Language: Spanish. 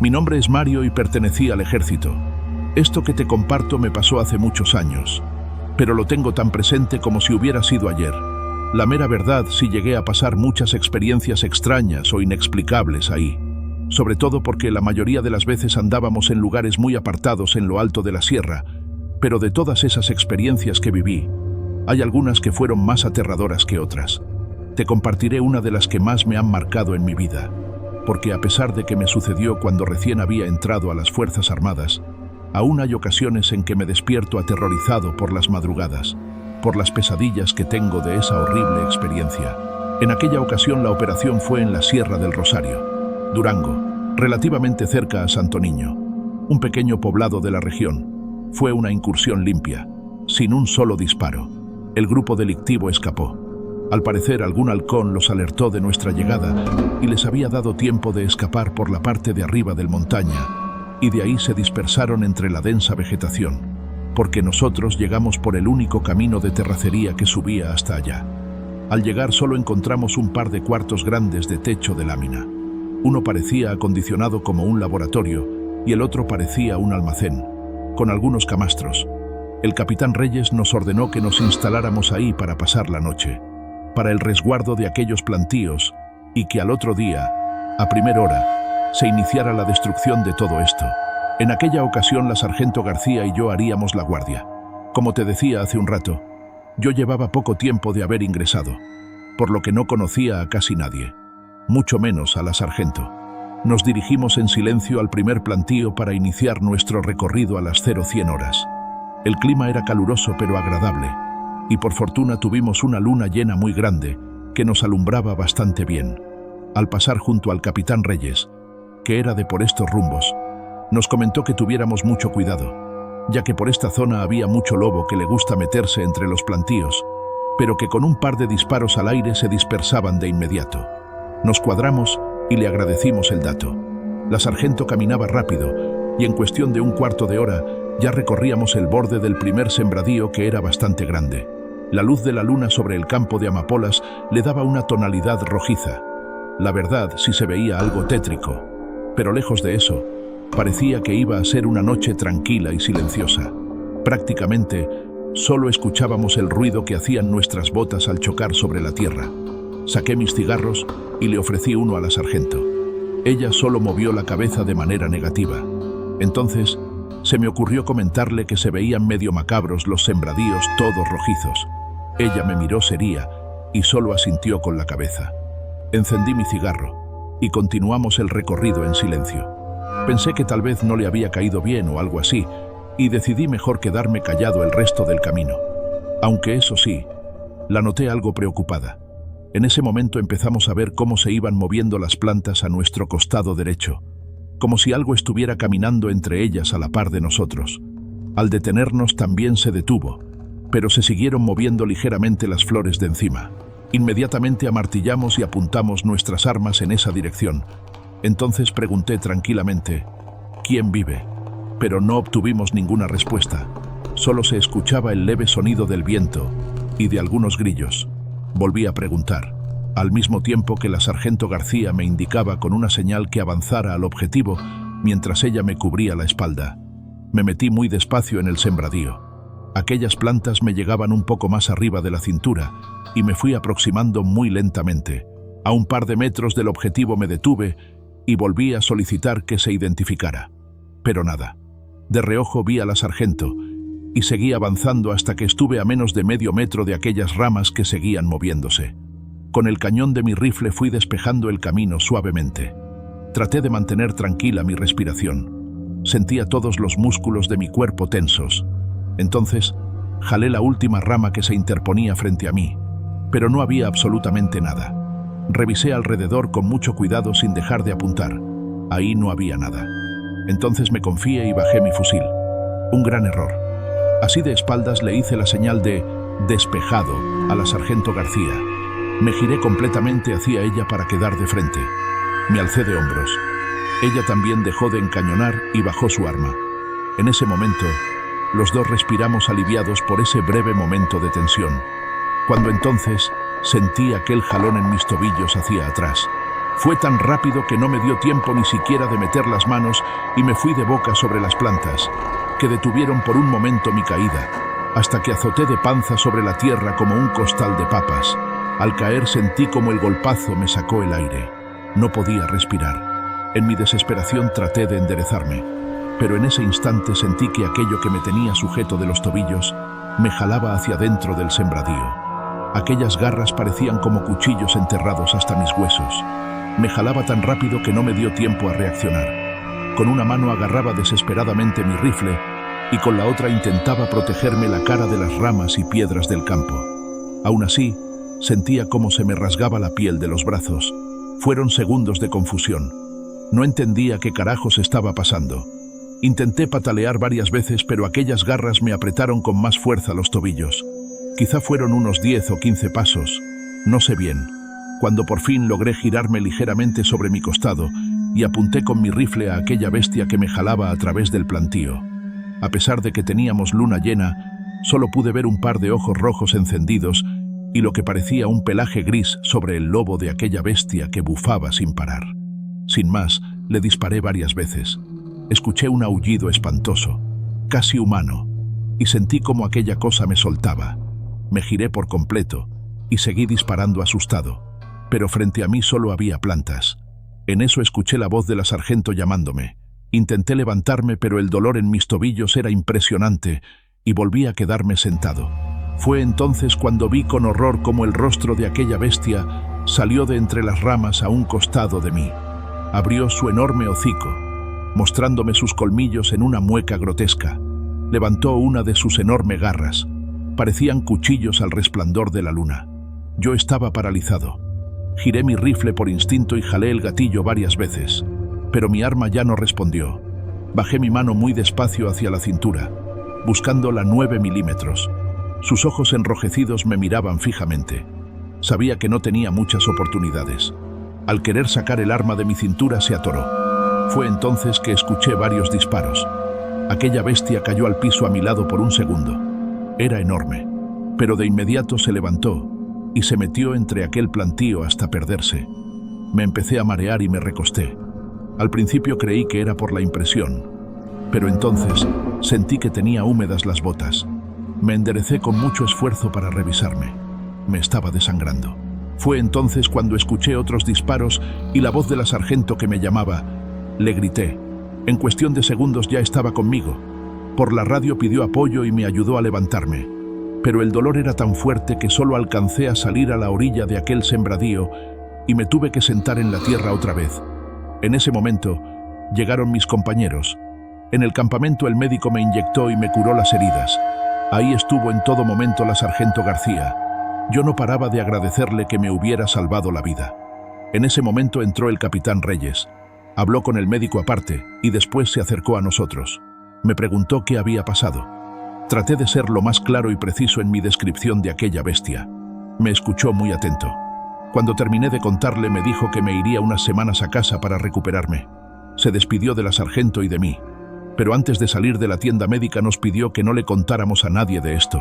Mi nombre es Mario y pertenecí al ejército. Esto que te comparto me pasó hace muchos años, pero lo tengo tan presente como si hubiera sido ayer. La mera verdad, sí llegué a pasar muchas experiencias extrañas o inexplicables ahí, sobre todo porque la mayoría de las veces andábamos en lugares muy apartados en lo alto de la sierra, pero de todas esas experiencias que viví, hay algunas que fueron más aterradoras que otras. Te compartiré una de las que más me han marcado en mi vida, porque a pesar de que me sucedió cuando recién había entrado a las Fuerzas Armadas, aún hay ocasiones en que me despierto aterrorizado por las madrugadas, por las pesadillas que tengo de esa horrible experiencia. En aquella ocasión la operación fue en la Sierra del Rosario, Durango, relativamente cerca a Santo Niño, un pequeño poblado de la región. Fue una incursión limpia, sin un solo disparo. El grupo delictivo escapó. Al parecer algún halcón los alertó de nuestra llegada y les había dado tiempo de escapar por la parte de arriba del montaña, y de ahí se dispersaron entre la densa vegetación, porque nosotros llegamos por el único camino de terracería que subía hasta allá. Al llegar solo encontramos un par de cuartos grandes de techo de lámina. Uno parecía acondicionado como un laboratorio y el otro parecía un almacén, con algunos camastros. El capitán Reyes nos ordenó que nos instaláramos ahí para pasar la noche, para el resguardo de aquellos plantíos, y que al otro día, a primera hora, se iniciara la destrucción de todo esto. En aquella ocasión la sargento García y yo haríamos la guardia. Como te decía hace un rato, yo llevaba poco tiempo de haber ingresado, por lo que no conocía a casi nadie, mucho menos a la sargento. Nos dirigimos en silencio al primer plantío para iniciar nuestro recorrido a las 00:100 horas. El clima era caluroso pero agradable, y por fortuna tuvimos una luna llena muy grande que nos alumbraba bastante bien. Al pasar junto al capitán Reyes, que era de por estos rumbos, nos comentó que tuviéramos mucho cuidado, ya que por esta zona había mucho lobo que le gusta meterse entre los plantíos, pero que con un par de disparos al aire se dispersaban de inmediato. Nos cuadramos y le agradecimos el dato. La sargento caminaba rápido y en cuestión de un cuarto de hora ya recorríamos el borde del primer sembradío, que era bastante grande. La luz de la luna sobre el campo de amapolas le daba una tonalidad rojiza. La verdad, sí se veía algo tétrico, pero lejos de eso, parecía que iba a ser una noche tranquila y silenciosa. Prácticamente, solo escuchábamos el ruido que hacían nuestras botas al chocar sobre la tierra. Saqué mis cigarros y le ofrecí uno a la sargento. Ella solo movió la cabeza de manera negativa. Entonces, se me ocurrió comentarle que se veían medio macabros los sembradíos todos rojizos. Ella me miró seria y solo asintió con la cabeza. Encendí mi cigarro y continuamos el recorrido en silencio. Pensé que tal vez no le había caído bien o algo así, y decidí mejor quedarme callado el resto del camino. Aunque eso sí, la noté algo preocupada. En ese momento empezamos a ver cómo se iban moviendo las plantas a nuestro costado derecho, como si algo estuviera caminando entre ellas a la par de nosotros. Al detenernos también se detuvo, pero se siguieron moviendo ligeramente las flores de encima. Inmediatamente amartillamos y apuntamos nuestras armas en esa dirección. Entonces pregunté tranquilamente, ¿quién vive? Pero no obtuvimos ninguna respuesta. Solo se escuchaba el leve sonido del viento y de algunos grillos. Volví a preguntar, al mismo tiempo que la sargento García me indicaba con una señal que avanzara al objetivo mientras ella me cubría la espalda. Me metí muy despacio en el sembradío. Aquellas plantas me llegaban un poco más arriba de la cintura y me fui aproximando muy lentamente. A un par de metros del objetivo me detuve y volví a solicitar que se identificara. Pero nada. De reojo vi a la sargento y seguí avanzando hasta que estuve a menos de medio metro de aquellas ramas que seguían moviéndose. Con el cañón de mi rifle fui despejando el camino suavemente. Traté de mantener tranquila mi respiración. Sentía todos los músculos de mi cuerpo tensos. Entonces, jalé la última rama que se interponía frente a mí, pero no había absolutamente nada. Revisé alrededor con mucho cuidado sin dejar de apuntar. Ahí no había nada. Entonces me confié y bajé mi fusil. Un gran error. Así de espaldas le hice la señal de despejado a la sargento García. Me giré completamente hacia ella para quedar de frente. Me alcé de hombros. Ella también dejó de encañonar y bajó su arma. En ese momento, los dos respiramos aliviados por ese breve momento de tensión, cuando entonces sentí aquel jalón en mis tobillos hacia atrás. Fue tan rápido que no me dio tiempo ni siquiera de meter las manos y me fui de boca sobre las plantas, que detuvieron por un momento mi caída, hasta que azoté de panza sobre la tierra como un costal de papas. Al caer sentí como el golpazo me sacó el aire. No podía respirar. En mi desesperación traté de enderezarme, pero en ese instante sentí que aquello que me tenía sujeto de los tobillos me jalaba hacia dentro del sembradío. Aquellas garras parecían como cuchillos enterrados hasta mis huesos. Me jalaba tan rápido que no me dio tiempo a reaccionar. Con una mano agarraba desesperadamente mi rifle y con la otra intentaba protegerme la cara de las ramas y piedras del campo. Aún así, sentía cómo se me rasgaba la piel de los brazos. Fueron segundos de confusión. No entendía qué carajos estaba pasando. Intenté patalear varias veces, pero aquellas garras me apretaron con más fuerza los tobillos. Quizá fueron unos 10 o 15 pasos, no sé bien, cuando por fin logré girarme ligeramente sobre mi costado y apunté con mi rifle a aquella bestia que me jalaba a través del plantío. A pesar de que teníamos luna llena, solo pude ver un par de ojos rojos encendidos y lo que parecía un pelaje gris sobre el lobo de aquella bestia que bufaba sin parar. Sin más, le disparé varias veces. Escuché un aullido espantoso, casi humano, y sentí como aquella cosa me soltaba. Me giré por completo y seguí disparando asustado, pero frente a mí solo había plantas. En eso escuché la voz de la sargento llamándome. Intenté levantarme, pero el dolor en mis tobillos era impresionante y volví a quedarme sentado. Fue entonces cuando vi con horror cómo el rostro de aquella bestia salió de entre las ramas a un costado de mí. Abrió su enorme hocico, mostrándome sus colmillos en una mueca grotesca. Levantó una de sus enormes garras. Parecían cuchillos al resplandor de la luna. Yo estaba paralizado. Giré mi rifle por instinto y jalé el gatillo varias veces, pero mi arma ya no respondió. Bajé mi mano muy despacio hacia la cintura, buscando la 9 milímetros. Sus ojos enrojecidos me miraban fijamente. Sabía que no tenía muchas oportunidades. Al querer sacar el arma de mi cintura se atoró. Fue entonces que escuché varios disparos. Aquella bestia cayó al piso a mi lado por un segundo. Era enorme, pero de inmediato se levantó y se metió entre aquel plantío hasta perderse. Me empecé a marear y me recosté. Al principio creí que era por la impresión, pero entonces sentí que tenía húmedas las botas. Me enderecé con mucho esfuerzo para revisarme. Me estaba desangrando. Fue entonces cuando escuché otros disparos y la voz de la sargento que me llamaba. Le grité. En cuestión de segundos ya estaba conmigo. Por la radio pidió apoyo y me ayudó a levantarme. Pero el dolor era tan fuerte que solo alcancé a salir a la orilla de aquel sembradío y me tuve que sentar en la tierra otra vez. En ese momento llegaron mis compañeros. En el campamento el médico me inyectó y me curó las heridas. Ahí estuvo en todo momento la sargento García. Yo no paraba de agradecerle que me hubiera salvado la vida. En ese momento entró el capitán Reyes. Habló con el médico aparte y después se acercó a nosotros. Me preguntó qué había pasado. Traté de ser lo más claro y preciso en mi descripción de aquella bestia. Me escuchó muy atento. Cuando terminé de contarle, me dijo que me iría unas semanas a casa para recuperarme. Se despidió de la sargento y de mí, pero antes de salir de la tienda médica nos pidió que no le contáramos a nadie de esto.